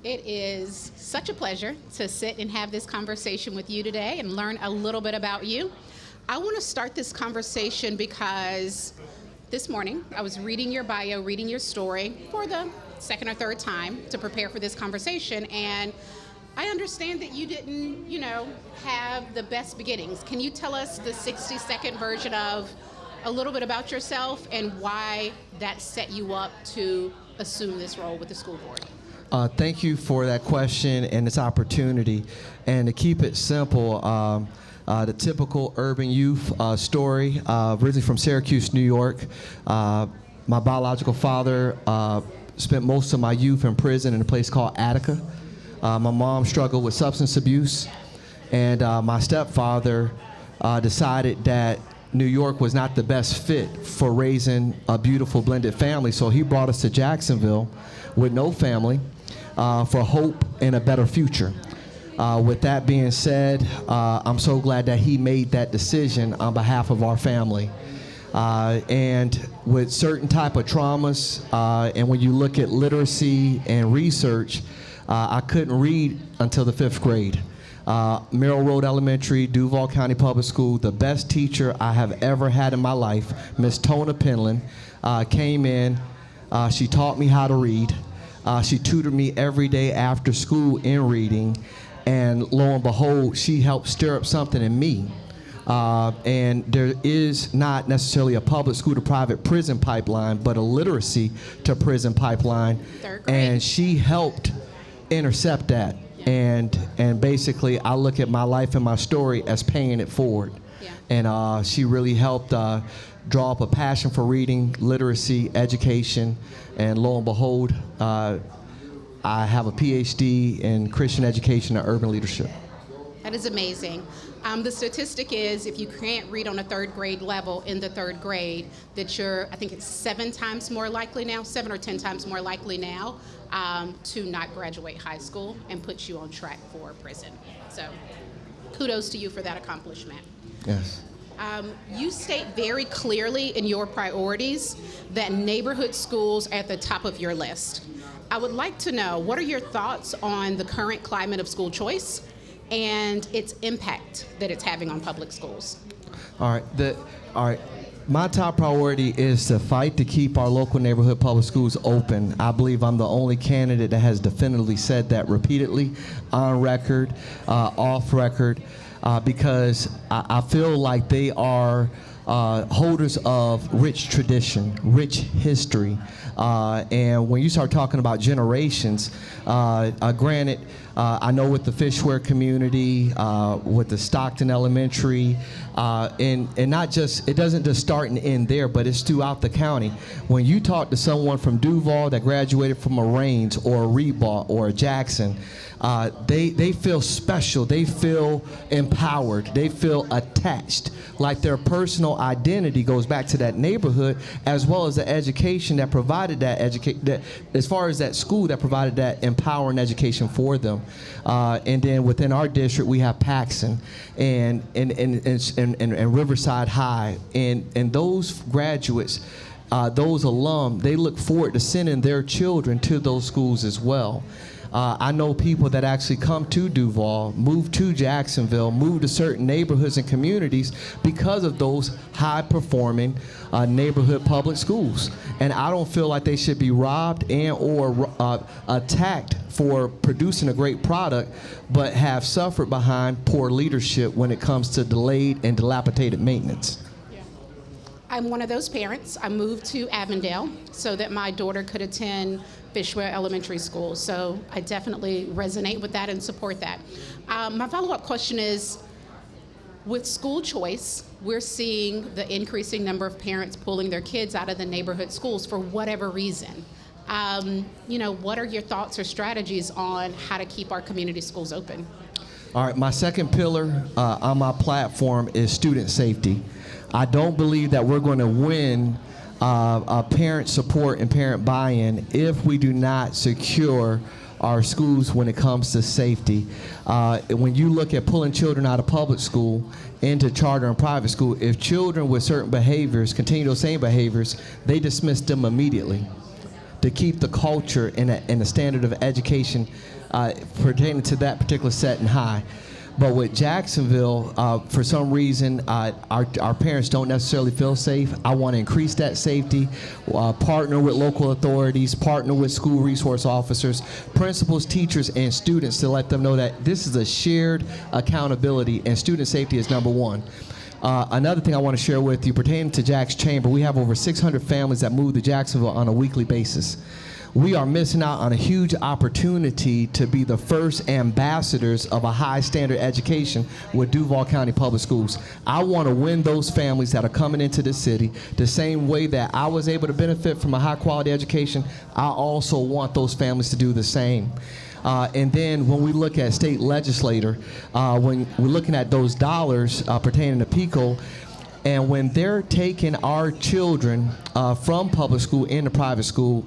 It is such a pleasure to sit and have this conversation with you today and learn a little bit about you. I want to start this conversation because this morning I was reading your bio, reading your story for the second or third time to prepare for this conversation, and I understand that you didn't, have the best beginnings. Can you tell us the 60-second version of a little bit about yourself and why that set you up to assume this role with the school board? Thank you for that question and this opportunity. And to keep it simple, the typical urban youth story, originally from Syracuse, New York. My biological father spent most of my youth in prison in a place called Attica. My mom struggled with substance abuse, and my stepfather decided that New York was not the best fit for raising a beautiful blended family, so he brought us to Jacksonville with no family for hope and a better future. With that being said, I'm so glad that he made that decision on behalf of our family. And with certain type of traumas, and when you look at literacy and research, I couldn't read until the 5th grade. Merrill Road Elementary, Duval County Public School, the best teacher I have ever had in my life, Miss Tona Penland, came in. She taught me how to read. She tutored me every day after school in reading. And lo and behold, she helped stir up something in me. And there is not necessarily a public school to private prison pipeline, but a literacy to prison pipeline. And she helped intercept that. And basically, I look at my life and my story as paying it forward. Yeah. And she really helped draw up a passion for reading, literacy, education, and lo and behold, I have a PhD in Christian education and urban leadership. That is amazing. The statistic is if you can't read on a 3rd grade level in the 3rd grade, that you're, I think it's 7 times more likely now, 7 or 10 times more likely now to not graduate high school and put you on track for prison. So kudos to you for that accomplishment. Yes. You state very clearly in your priorities that neighborhood schools are at the top of your list. I would like to know, what are your thoughts on the current climate of school choice and its impact that it's having on public schools? All right. My top priority is to fight to keep our local neighborhood public schools open. I believe I'm the only candidate that has definitively said that repeatedly, on record, off record, because I feel like they are holders of rich tradition, rich history. And when you start talking about generations, granted, I know with the Fishware community, with the Stockton Elementary, and not just, it doesn't just start and end there, but it's throughout the county. When you talk to someone from Duval that graduated from a Raines or a Reebok or a Jackson, they feel special, they feel empowered, they feel attached, like their personal identity goes back to that neighborhood, as well as the education that provided that as far as that school that provided that empowering education for them. And then within our district, we have Paxson and Riverside High, and those graduates, those alum, they look forward to sending their children to those schools as well. I know people that actually come to Duval, move to Jacksonville, move to certain neighborhoods and communities because of those high-performing neighborhood public schools. And I don't feel like they should be robbed and or attacked for producing a great product, but have suffered behind poor leadership when it comes to delayed and dilapidated maintenance. I'm one of those parents. I moved to Avondale so that my daughter could attend Fishware Elementary School. So I definitely resonate with that and support that. My follow-up question is, with school choice, we're seeing the increasing number of parents pulling their kids out of the neighborhood schools for whatever reason. What are your thoughts or strategies on how to keep our community schools open? All right, my second pillar on my platform is student safety. I don't believe that we're going to win parent support and parent buy-in if we do not secure our schools when it comes to safety. When you look at pulling children out of public school into charter and private school, if children with certain behaviors continue those same behaviors, they dismiss them immediately to keep the culture and the standard of education pertaining to that particular set and high. But with Jacksonville, for some reason, our parents don't necessarily feel safe. I want to increase that safety, partner with local authorities, partner with school resource officers, principals, teachers, and students to let them know that this is a shared accountability and student safety is number one. Another thing I want to share with you pertaining to Jack's Chamber, we have over 600 families that move to Jacksonville on a weekly basis. We are missing out on a huge opportunity to be the first ambassadors of a high standard education with Duval County Public Schools. I want to win those families that are coming into the city the same way that I was able to benefit from a high quality education. I also want those families to do the same. And then when we look at state legislator, when we're looking at those dollars pertaining to PICO, and when they're taking our children from public school into private school,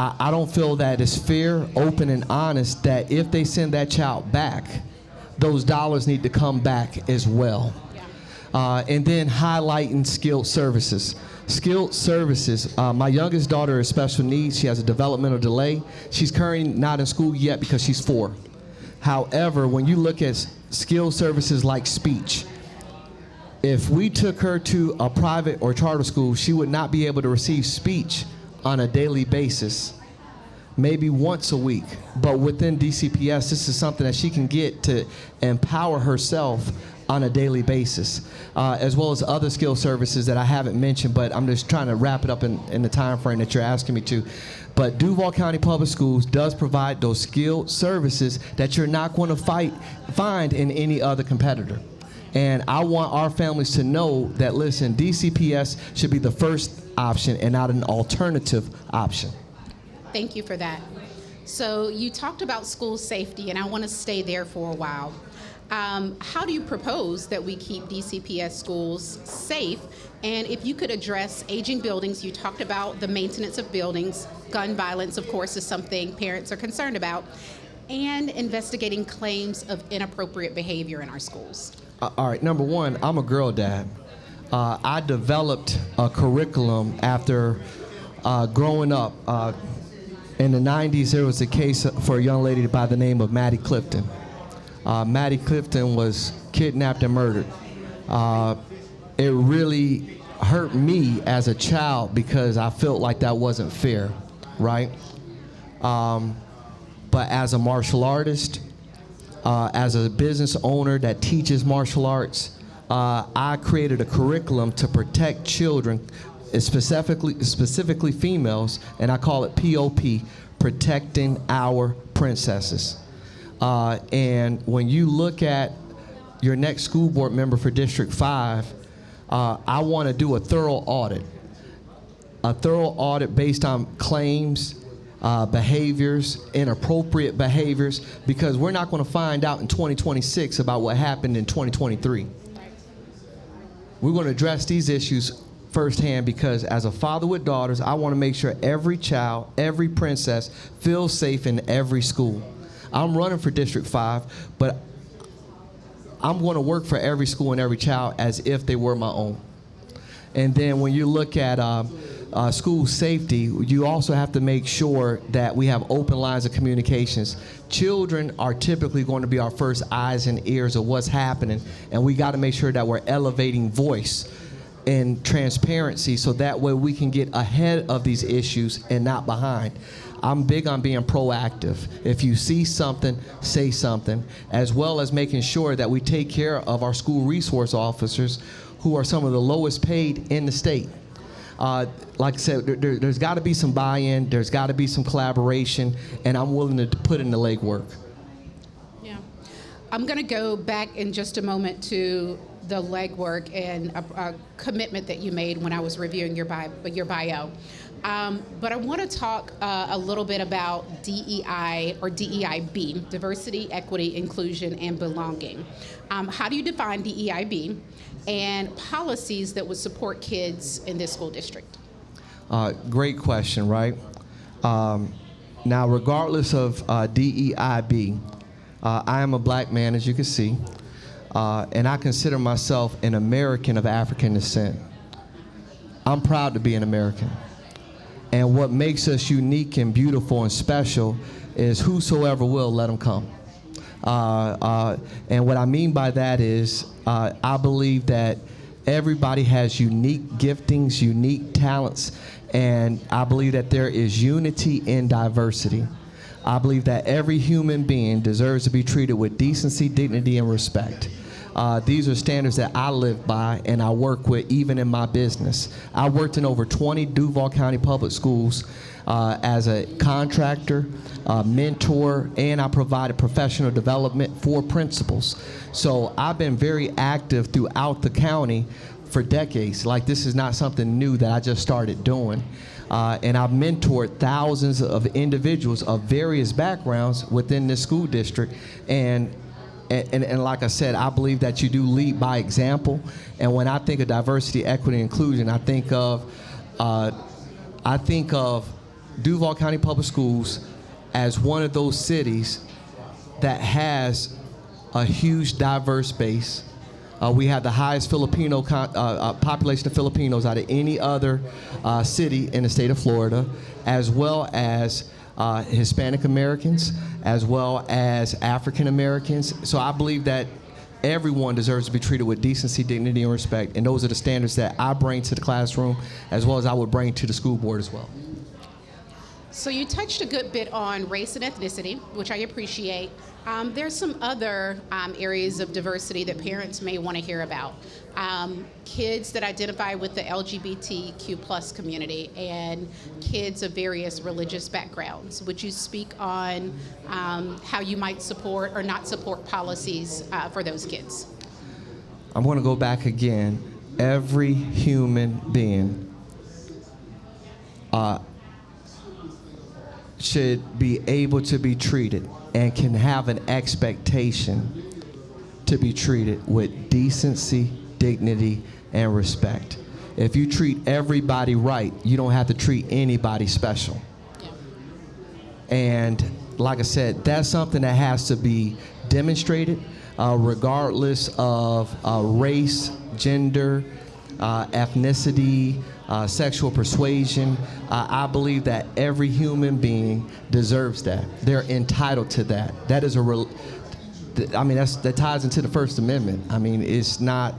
I don't feel that it's fair, open, and honest that if they send that child back, those dollars need to come back as well. And then highlighting skilled services. Skilled services, my youngest daughter has special needs. She has a developmental delay. She's currently not in school yet because she's 4. However, when you look at skilled services like speech, if we took her to a private or charter school, she would not be able to receive speech on a daily basis, maybe once a week. But within DCPS, this is something that she can get to empower herself on a daily basis, as well as other skill services that I haven't mentioned, but I'm just trying to wrap it up in the time frame that you're asking me to. But Duval County Public Schools does provide those skilled services that you're not going to find in any other competitor. And I want our families to know that, listen, DCPS should be the first option and not an alternative option. Thank you for that. So you talked about school safety, and I want to stay there for a while. How do you propose that we keep DCPS schools safe? And if you could address aging buildings, you talked about the maintenance of buildings. Gun violence, of course, is something parents are concerned about, and investigating claims of inappropriate behavior in our schools. All right, number one, I'm a girl dad. I developed a curriculum after growing up. In the 90s, there was a case for a young lady by the name of Maddie Clifton. Maddie Clifton was kidnapped and murdered. It really hurt me as a child because I felt like that wasn't fair, right? But as a martial artist, as a business owner that teaches martial arts, I created a curriculum to protect children, specifically females, and I call it POP, Protecting Our Princesses. And when you look at your next school board member for District 5, I want to do a thorough audit based on claims, behaviors, inappropriate behaviors, because we're not going to find out in 2026 about what happened in 2023. We're going to address these issues firsthand because as a father with daughters, I want to make sure every child, every princess feels safe in every school. I'm running for District 5, but I'm going to work for every school and every child as if they were my own. And then when you look at school safety, you also have to make sure that we have open lines of communications. Children are typically going to be our first eyes and ears of what's happening, and we got to make sure that we're elevating voice and transparency so that way we can get ahead of these issues and not behind. I'm big on being proactive. If you see something, say something, as well as making sure that we take care of our school resource officers who are some of the lowest paid in the state. Like I said, there's got to be some buy-in, there's got to be some collaboration, and I'm willing to put in the legwork. Yeah. I'm going to go back in just a moment to the legwork and a commitment that you made when I was reviewing your bio. But I want to talk a little bit about DEI or DEIB, diversity, equity, inclusion, and belonging. How do you define DEIB and policies that would support kids in this school district? Great question, right? Now, regardless of DEIB, I am a black man, as you can see, and I consider myself an American of African descent. I'm proud to be an American. And what makes us unique and beautiful and special is whosoever will, let them come. And what I mean by that is I believe that everybody has unique giftings, unique talents, and I believe that there is unity in diversity. I believe that every human being deserves to be treated with decency, dignity, and respect. These are standards that I live by and I work with even in my business. I worked in over 20 Duval County Public Schools as a contractor, mentor, and I provided professional development for principals. So I've been very active throughout the county for decades. Like, this is not something new that I just started doing. And I've mentored thousands of individuals of various backgrounds within this school district. And like I said, I believe that you do lead by example. And when I think of diversity, equity, and inclusion, I think of Duval County Public Schools as one of those cities that has a huge diverse base. We have the highest Filipino population of Filipinos out of any other city in the state of Florida, as well as Hispanic Americans, as well as African Americans. So I believe that everyone deserves to be treated with decency, dignity, and respect. And those are the standards that I bring to the classroom, as well as I would bring to the school board as well. So you touched a good bit on race and ethnicity, which I appreciate. There's some other areas of diversity that parents may want to hear about. Kids that identify with the LGBTQ plus community and kids of various religious backgrounds. Would you speak on how you might support or not support policies for those kids? I'm going to go back again. Every human being should be able to be treated and can have an expectation to be treated with decency, dignity, and respect. If you treat everybody right, you don't have to treat anybody special. Yeah. And like I said, that's something that has to be demonstrated regardless of race, gender, ethnicity, sexual persuasion. I believe that every human being deserves that. They're entitled to that. That is that ties into the First Amendment. I mean, it's not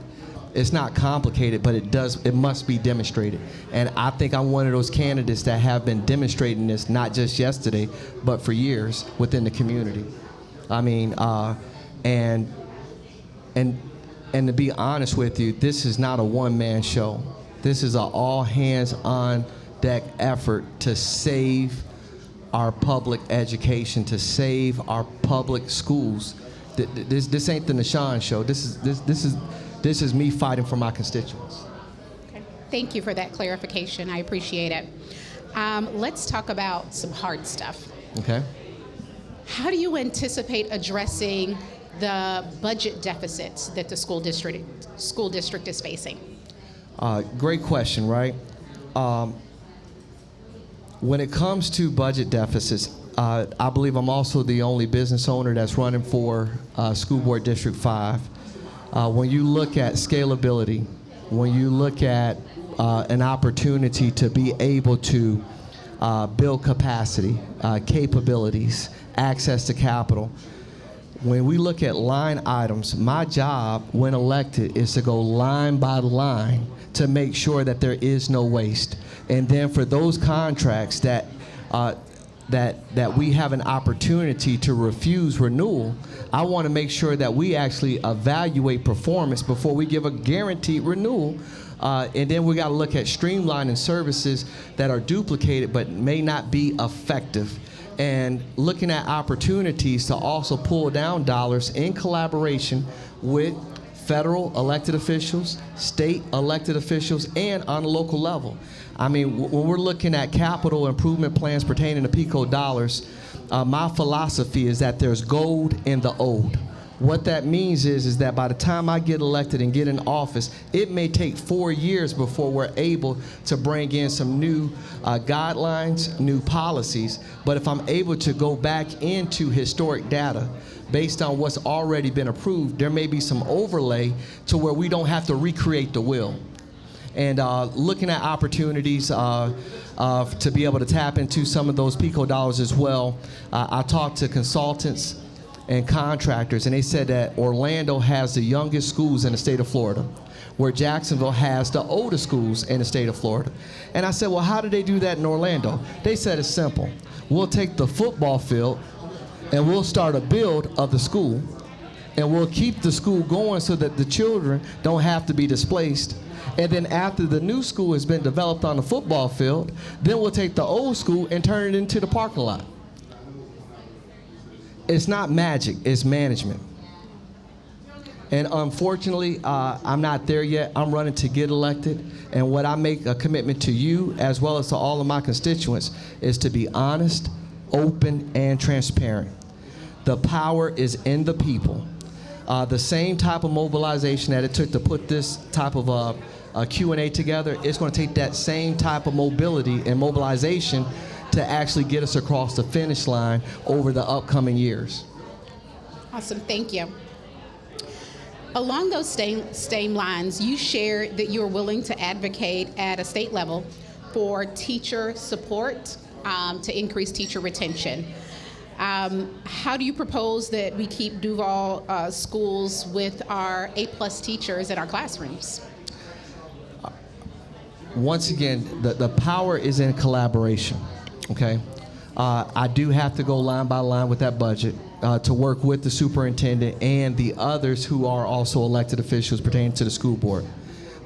complicated, but it must be demonstrated. And I think I'm one of those candidates that have been demonstrating this not just yesterday, but for years within the community. I mean, and to be honest with you, this is not a one-man show. This is an all-hands-on-deck effort to save our public education, to save our public schools. This ain't the Nishan show. This is me fighting for my constituents. Okay. Thank you for that clarification. I appreciate it. Let's talk about some hard stuff. Okay. How do you anticipate addressing the budget deficits that the school district is facing? Great question, right? When it comes to budget deficits, I believe I'm also the only business owner that's running for School Board District 5. When you look at scalability, when you look at an opportunity to be able to build capacity, capabilities, access to capital, when we look at line items, my job when elected is to go line by line to make sure that there is no waste. And then for those contracts that we have an opportunity to refuse renewal, I want to make sure that we actually evaluate performance before we give a guaranteed renewal. And then we got to look at streamlining services that are duplicated but may not be effective. And looking at opportunities to also pull down dollars in collaboration with federal elected officials, state elected officials, and on the local level. I mean, when we're looking at capital improvement plans pertaining to PICO dollars, my philosophy is that there's gold in the old. What that means is that by the time I get elected and get in office, it may take 4 years before we're able to bring in some new guidelines, new policies. But if I'm able to go back into historic data based on what's already been approved, there may be some overlay to where we don't have to recreate the wheel. and looking at opportunities to be able to tap into some of those PICO dollars as well. I talked to consultants and contractors, and they said that Orlando has the youngest schools in the state of Florida, where Jacksonville has the oldest schools in the state of Florida. And I said, well, how do they do that in Orlando? They said it's simple. We'll take the football field and we'll start a build of the school, and we'll keep the school going so that the children don't have to be displaced. And then after the new school has been developed on the football field, then we'll take the old school and turn it into the parking lot. It's not magic, it's management. And unfortunately, I'm not there yet. I'm running to get elected. And what I make a commitment to you, as well as to all of my constituents, is to be honest, open, and transparent. The power is in the people. The same type of mobilization that it took to put this type of a Q&A together, it's going to take that same type of mobility and mobilization to actually get us across the finish line over the upcoming years. Awesome, thank you. Along those same lines, you shared that you're willing to advocate at a state level for teacher support to increase teacher retention. How do you propose that we keep Duval schools with our A+ teachers in our classrooms? Once again, the power is in collaboration, okay? I do have to go line by line with that budget to work with the superintendent and the others who are also elected officials pertaining to the school board.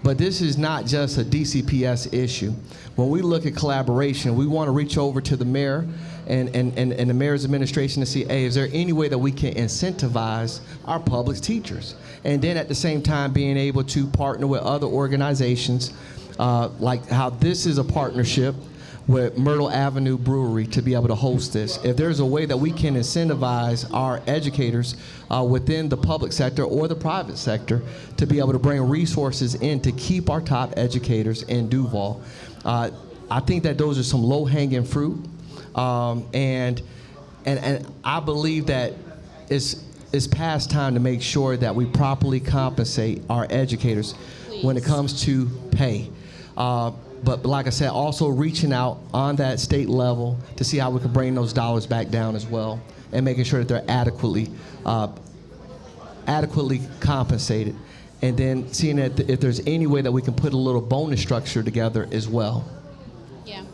But this is not just a DCPS issue. When we look at collaboration, we want to reach over to the mayor and the mayor's administration to see, hey, is there any way that we can incentivize our public teachers? And then at the same time being able to partner with other organizations, like how this is a partnership with Myrtle Avenue Brewery to be able to host this. If there's a way that we can incentivize our educators within the public sector or the private sector to be able to bring resources in to keep our top educators in Duval, I think that those are some low-hanging fruit, and I believe that it's past time to make sure that we properly compensate our educators when it comes to pay. But like I said, also reaching out on that state level to see how we can bring those dollars back down as well, and making sure that they're adequately compensated, and then seeing that if there's any way that we can put a little bonus structure together as well. Yeah.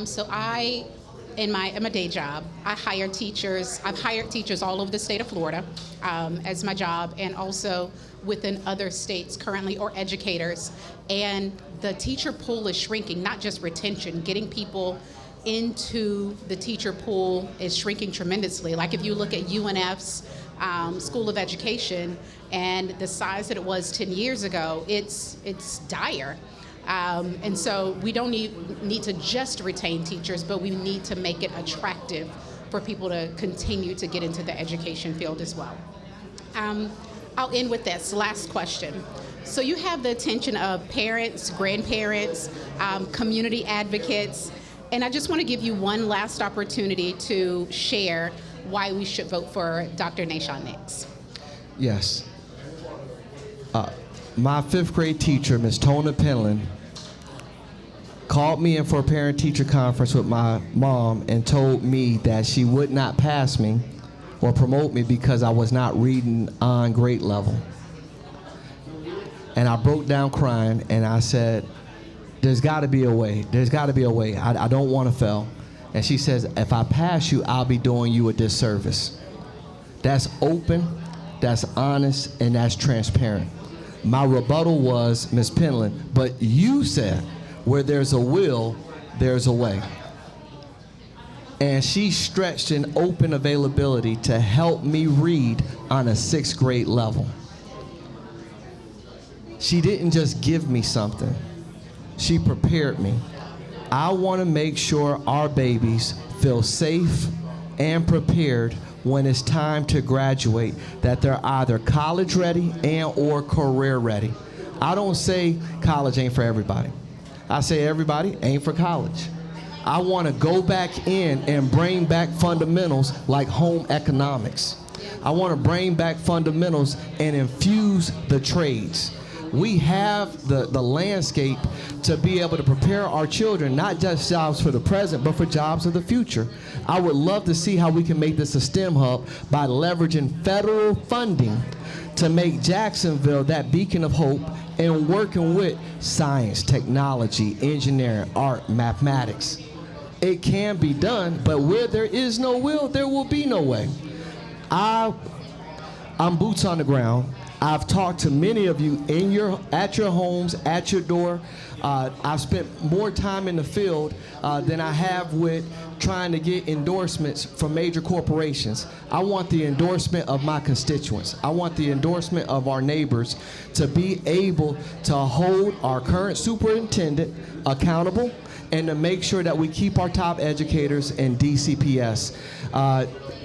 So in my day job, I hire teachers. I've hired teachers all over the state of Florida as my job, and also within other states currently, or educators. And the teacher pool is shrinking, not just retention, getting people into the teacher pool is shrinking tremendously. Like if you look at UNF's School of Education and the size that it was 10 years ago, it's dire. And so we don't need to just retain teachers, but we need to make it attractive for people to continue to get into the education field as well. I'll end with this last question. So you have the attention of parents, grandparents, community advocates, and I just want to give you one last opportunity to share why we should vote for Dr. Nashawn Nix. Yes. My 5th grade teacher, Ms. Tona Penland, called me in for a parent-teacher conference with my mom and told me that she would not pass me or promote me because I was not reading on grade level. And I broke down crying, and I said, there's got to be a way. There's got to be a way. I don't want to fail. And she says, if I pass you, I'll be doing you a disservice. That's open, that's honest, and that's transparent. My rebuttal was, Ms. Penland, but you said, where there's a will, there's a way. And she stretched an open availability to help me read on a 6th grade level. She didn't just give me something, she prepared me. I want to make sure our babies feel safe and prepared when it's time to graduate, that they're either college ready and or career ready. I don't say college ain't for everybody. I say everybody ain't for college. I want to go back in and bring back fundamentals like home economics. I want to bring back fundamentals and infuse the trades. We have the landscape to be able to prepare our children, not just jobs for the present, but for jobs of the future. I would love to see how we can make this a STEM hub by leveraging federal funding to make Jacksonville that beacon of hope and working with science, technology, engineering, art, mathematics. It can be done, but where there is no will, there will be no way. I'm boots on the ground. I've talked to many of you at your homes, at your door. I've spent more time in the field than I have with trying to get endorsements from major corporations. I want the endorsement of my constituents. I want the endorsement of our neighbors to be able to hold our current superintendent accountable and to make sure that we keep our top educators in DCPS.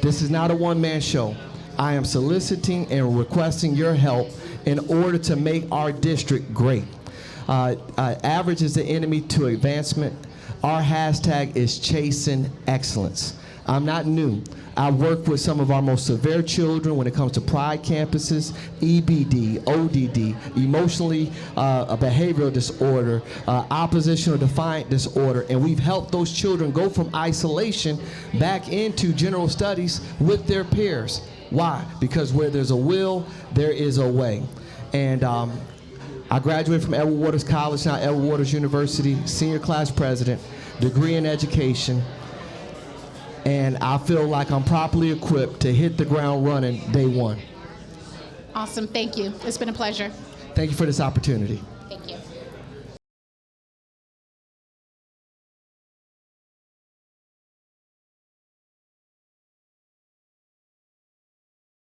This is not a one-man show. I am soliciting and requesting your help in order to make our district great. Average is the enemy to advancement. Our hashtag is chasing excellence. I'm not new. I work with some of our most severe children when it comes to pride campuses, EBD, ODD, emotionally behavioral disorder, oppositional defiant disorder, and we've helped those children go from isolation back into general studies with their peers. Why? Because where there's a will, there is a way. And I graduated from Edward Waters College, now Edward Waters University, senior class president, degree in education, and I feel like I'm properly equipped to hit the ground running day one. Awesome. Thank you. It's been a pleasure. Thank you for this opportunity. Thank you.